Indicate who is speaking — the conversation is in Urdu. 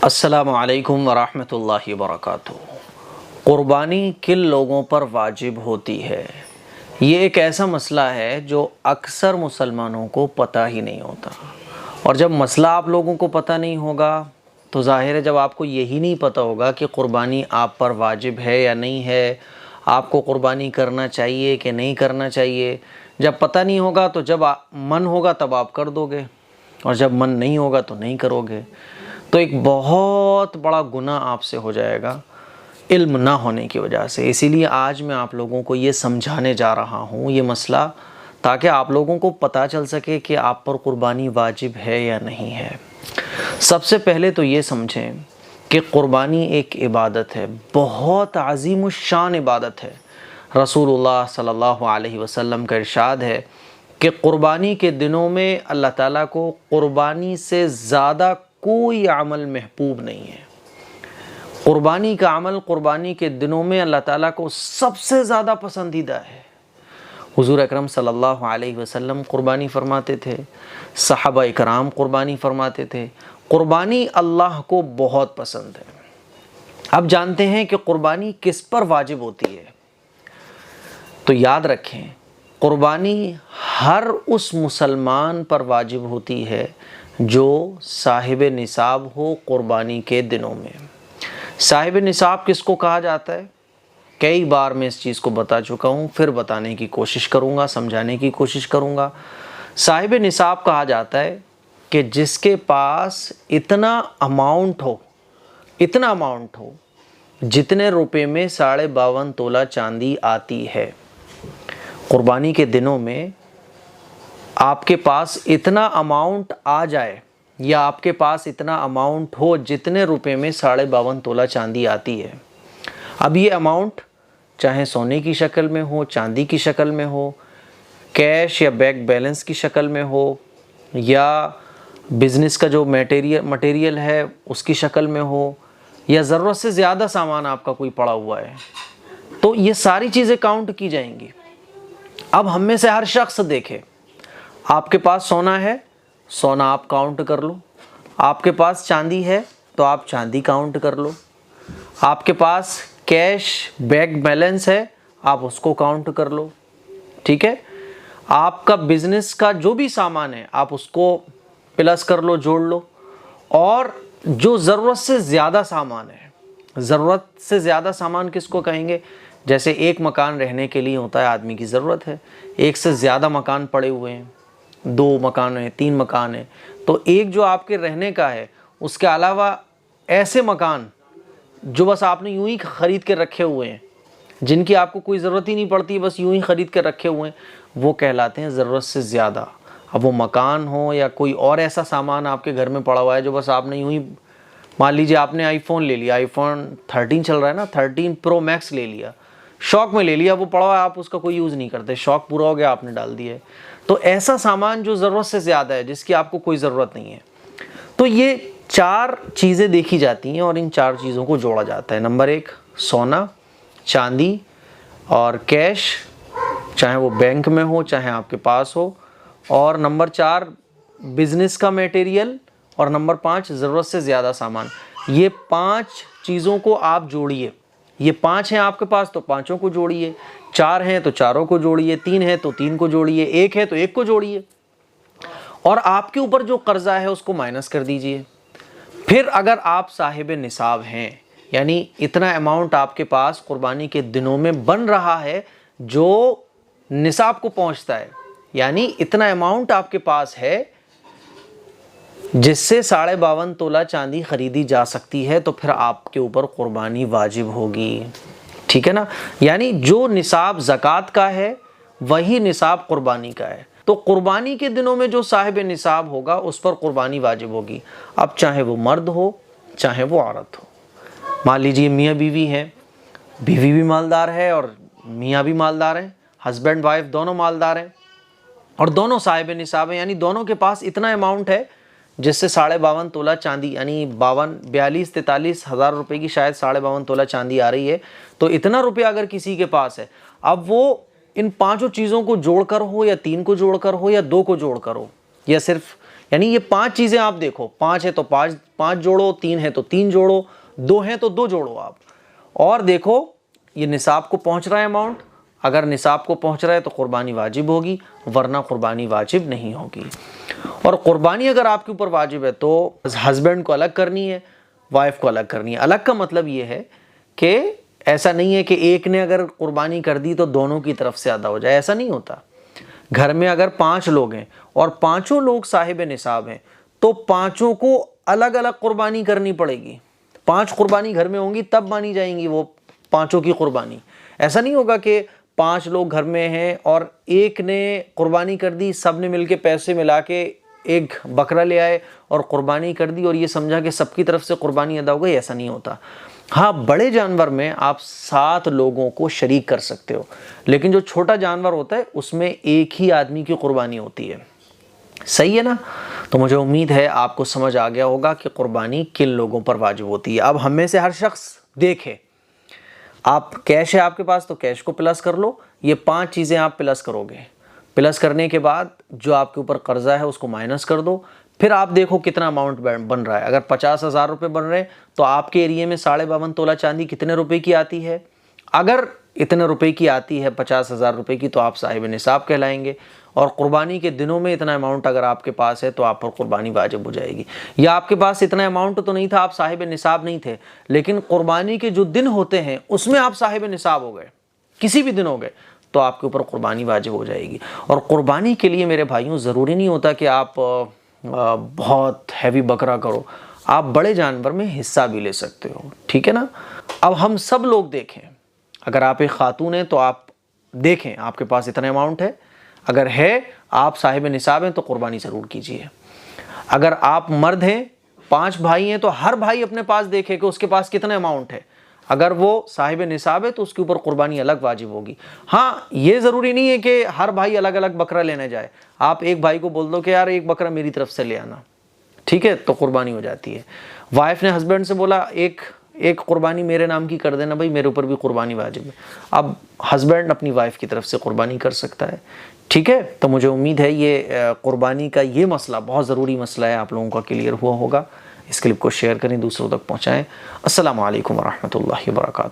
Speaker 1: السلام علیکم ورحمۃ اللہ وبرکاتہ۔ قربانی کن لوگوں پر واجب ہوتی ہے؟ یہ ایک ایسا مسئلہ ہے جو اکثر مسلمانوں کو پتہ ہی نہیں ہوتا، اور جب مسئلہ آپ لوگوں کو پتہ نہیں ہوگا تو ظاہر ہے جب آپ کو یہی نہیں پتہ ہوگا کہ قربانی آپ پر واجب ہے یا نہیں ہے، آپ کو قربانی کرنا چاہیے کہ نہیں کرنا چاہیے، جب پتہ نہیں ہوگا تو جب من ہوگا تب آپ کر دو گے، اور جب من نہیں ہوگا تو نہیں کرو گے، تو ایک بہت بڑا گناہ آپ سے ہو جائے گا علم نہ ہونے کی وجہ سے۔ اسی لیے آج میں آپ لوگوں کو یہ سمجھانے جا رہا ہوں یہ مسئلہ، تاکہ آپ لوگوں کو پتہ چل سکے کہ آپ پر قربانی واجب ہے یا نہیں ہے۔ سب سے پہلے تو یہ سمجھیں کہ قربانی ایک عبادت ہے، بہت عظیم الشان عبادت ہے۔ رسول اللہ صلی اللہ علیہ وسلم کا ارشاد ہے کہ قربانی کے دنوں میں اللہ تعالیٰ کو قربانی سے زیادہ کوئی عمل محبوب نہیں ہے۔ قربانی کا عمل قربانی کے دنوں میں اللہ تعالیٰ کو سب سے زیادہ پسندیدہ ہے۔ حضور اکرم صلی اللہ علیہ وسلم قربانی فرماتے تھے، صحابہ اکرام قربانی فرماتے تھے۔ قربانی اللہ کو بہت پسند ہے۔ اب جانتے ہیں کہ قربانی کس پر واجب ہوتی ہے۔ تو یاد رکھیں، قربانی ہر اس مسلمان پر واجب ہوتی ہے جو صاحب نصاب ہو قربانی کے دنوں میں۔ صاحب نصاب کس کو کہا جاتا ہے؟ کئی بار میں اس چیز کو بتا چکا ہوں، پھر بتانے کی کوشش کروں گا، سمجھانے کی کوشش کروں گا۔ صاحب نصاب کہا جاتا ہے کہ جس کے پاس اتنا اماؤنٹ ہو جتنے روپے میں 52.5 تولہ چاندی آتی ہے۔ قربانی کے دنوں میں آپ کے پاس اتنا اماؤنٹ آ جائے، یا آپ کے پاس اتنا اماؤنٹ ہو جتنے روپے میں 52.5 تولہ چاندی آتی ہے۔ اب یہ اماؤنٹ چاہے سونے کی شکل میں ہو، چاندی کی شکل میں ہو، کیش یا بینک بیلنس کی شکل میں ہو، یا بزنس کا جو مٹیریل ہے اس کی شکل میں ہو، یا ضرورت سے زیادہ سامان آپ کا کوئی پڑا ہوا ہے، تو یہ ساری چیزیں کاؤنٹ کی جائیں گی۔ اب ہم میں سے ہر شخص دیکھے، آپ کے پاس سونا ہے، سونا آپ کاؤنٹ کر لو، آپ کے پاس چاندی ہے تو آپ چاندی کاؤنٹ کر لو، آپ کے پاس کیش بینک بیلنس ہے آپ اس کو کاؤنٹ کر لو، ٹھیک ہے؟ آپ کا بزنس کا جو بھی سامان ہے آپ اس کو پلس کر لو، جوڑ لو، اور جو ضرورت سے زیادہ سامان ہے، ضرورت سے زیادہ سامان کس کو کہیں گے؟ جیسے ایک مکان رہنے کے لیے ہوتا ہے، آدمی کی ضرورت ہے، ایک سے زیادہ مکان پڑے ہوئے ہیں، 2 مکان ہیں، 3 مکان ہیں، تو ایک جو آپ کے رہنے کا ہے، اس کے علاوہ ایسے مکان جو بس آپ نے یوں ہی خرید کے رکھے ہوئے ہیں، جن کی آپ کو کوئی ضرورت ہی نہیں پڑتی، بس یوں ہی خرید کے رکھے ہوئے ہیں، وہ کہلاتے ہیں ضرورت سے زیادہ۔ اب وہ مکان ہو یا کوئی اور ایسا سامان آپ کے گھر میں پڑا ہوا ہے جو بس آپ نے یوں ہی، مان لیجیے آپ نے آئی فون لے لیا، آئی فون 13 چل رہا ہے نا، 13 پرو میکس لے لیا، شوق میں لے لیا، وہ پڑا ہوا ہے، آپ اس کا کوئی یوز نہیں کرتے، شوق پورا ہو گیا آپ نے ڈال دیا ہے۔ تو ایسا سامان جو ضرورت سے زیادہ ہے، جس کی آپ کو کوئی ضرورت نہیں ہے، تو یہ 4 چیزیں دیکھی جاتی ہیں اور ان 4 چیزوں کو جوڑا جاتا ہے۔ نمبر 1 سونا، چاندی اور کیش، چاہے وہ بینک میں ہو چاہے آپ کے پاس ہو، اور نمبر 4 بزنس کا میٹیریل، اور نمبر 5 ضرورت سے زیادہ سامان۔ یہ 5 چیزوں کو آپ جوڑیے، یہ 5 ہیں آپ کے پاس تو 5 کو جوڑیے، 4 ہیں تو 4 کو جوڑیے، 3 ہیں تو 3 کو جوڑیے، 1 ہے تو 1 کو جوڑیے، اور آپ کے اوپر جو قرضہ ہے اس کو مائنس کر دیجئے۔ پھر اگر آپ صاحب نصاب ہیں، یعنی اتنا اماؤنٹ آپ کے پاس قربانی کے دنوں میں بن رہا ہے جو نصاب کو پہنچتا ہے، یعنی اتنا اماؤنٹ آپ کے پاس ہے جس سے 52.5 تولہ چاندی خریدی جا سکتی ہے، تو پھر آپ کے اوپر قربانی واجب ہوگی، ٹھیک ہے نا؟ یعنی جو نصاب زکوٰۃ کا ہے وہی نصاب قربانی کا ہے، تو قربانی کے دنوں میں جو صاحب نصاب ہوگا اس پر قربانی واجب ہوگی۔ اب چاہے وہ مرد ہو چاہے وہ عورت ہو، مان لیجیے میاں بیوی ہیں، بیوی بھی مالدار ہے اور میاں بھی مالدار ہیں، ہسبینڈ وائف دونوں مالدار ہیں، اور دونوں صاحب نصاب ہیں، یعنی دونوں کے پاس اتنا اماؤنٹ ہے جس سے 52.5 تولہ چاندی، یعنی 42-43 ہزار روپے کی شاید 52.5 تولہ چاندی آ رہی ہے، تو اتنا روپیہ اگر کسی کے پاس ہے، اب وہ ان 5 چیزوں کو جوڑ کر ہو، یا 3 کو جوڑ کر ہو، یا 2 کو جوڑ کر ہو، یا صرف یعنی یہ 5 چیزیں آپ دیکھو، 5 ہے تو 5 جوڑو، 3 ہے تو 3 جوڑو، 2 ہیں تو 2 جوڑو آپ، اور دیکھو یہ نصاب کو پہنچ رہا ہے اماؤنٹ، اگر نصاب کو پہنچ رہا ہے تو قربانی واجب ہوگی، ورنہ قربانی واجب نہیں ہوگی۔ اور قربانی اگر آپ کے اوپر واجب ہے تو ہسبینڈ کو الگ کرنی ہے، وائف کو الگ کرنی ہے۔ الگ کا مطلب یہ ہے کہ ایسا نہیں ہے کہ ایک نے اگر قربانی کر دی تو دونوں کی طرف سے ادا ہو جائے، ایسا نہیں ہوتا۔ گھر میں اگر 5 لوگ ہیں اور 5 لوگ صاحب نصاب ہیں تو 5 کو الگ الگ قربانی کرنی پڑے گی۔ 5 قربانی گھر میں ہوں گی تب مانی جائیں گی وہ 5 کی قربانی۔ ایسا نہیں ہوگا کہ 5 لوگ گھر میں ہیں اور ایک نے قربانی کر دی، سب نے مل کے پیسے ملا کے ایک بکرا لے آئے اور قربانی کر دی اور یہ سمجھا کہ سب کی طرف سے قربانی ادا ہو گئی، ایسا نہیں ہوتا۔ ہاں بڑے جانور میں آپ 7 لوگوں کو شریک کر سکتے ہو، لیکن جو چھوٹا جانور ہوتا ہے اس میں ایک ہی آدمی کی قربانی ہوتی ہے۔ صحیح ہے نا؟ تو مجھے امید ہے آپ کو سمجھ آ گیا ہوگا کہ قربانی کن لوگوں پر واجب ہوتی ہے۔ اب ہم میں سے ہر شخص دیکھے، آپ کیش ہے آپ کے پاس تو کیش کو پلس کر لو، یہ 5 چیزیں آپ پلس کرو گے، پلس کرنے کے بعد جو آپ کے اوپر قرضہ ہے اس کو مائنس کر دو، پھر آپ دیکھو کتنا اماؤنٹ بن رہا ہے۔ اگر 50,000 روپے بن رہے ہیں تو آپ کے ایریے میں 52.5 تولہ چاندی کتنے روپے کی آتی ہے؟ اگر اتنے روپے کی آتی ہے 50,000 روپے کی تو آپ صاحب نصاب کہلائیں گے، اور قربانی کے دنوں میں اتنا اماؤنٹ اگر آپ کے پاس ہے تو آپ پر قربانی واجب ہو جائے گی۔ یا آپ کے پاس اتنا اماؤنٹ تو نہیں تھا، آپ صاحب نصاب نہیں تھے، لیکن قربانی کے جو دن ہوتے ہیں اس میں آپ صاحب نصاب ہو گئے، کسی بھی دن ہو گئے، تو آپ کے اوپر قربانی واجب ہو جائے گی۔ اور قربانی کے لیے میرے بھائیوں ضروری نہیں ہوتا کہ آپ بہت ہیوی بکرا کرو، آپ بڑے جانور میں حصہ بھی لے سکتے ہو، ٹھیک ہے نا؟ اب ہم سب لوگ دیکھیں، اگر آپ ایک خاتون ہیں تو آپ دیکھیں آپ کے پاس اتنا اماؤنٹ ہے، اگر ہے آپ صاحب نصاب ہیں تو قربانی ضرور کیجئے۔ اگر آپ مرد ہیں، 5 بھائی ہیں تو ہر بھائی اپنے پاس دیکھے کہ اس کے پاس کتنا اماؤنٹ ہے، اگر وہ صاحب نصاب ہے تو اس کے اوپر قربانی الگ واجب ہوگی۔ ہاں یہ ضروری نہیں ہے کہ ہر بھائی الگ الگ بکرا لینے جائے، آپ ایک بھائی کو بول دو کہ یار ایک بکرا میری طرف سے لے آنا، ٹھیک ہے، تو قربانی ہو جاتی ہے۔ وائف نے ہسبینڈ سے بولا ایک قربانی میرے نام کی کر دینا بھائی، میرے اوپر بھی قربانی واجب ہے، اب ہسبینڈ اپنی وائف کی طرف سے قربانی کر سکتا ہے، ٹھیک ہے۔ تو مجھے امید ہے یہ قربانی کا یہ مسئلہ بہت ضروری مسئلہ ہے، آپ لوگوں کا کلیئر ہوا ہوگا۔ اس کلپ کو شیئر کریں، دوسروں تک پہنچائیں۔ السلام علیکم ورحمۃ اللہ وبرکاتہ۔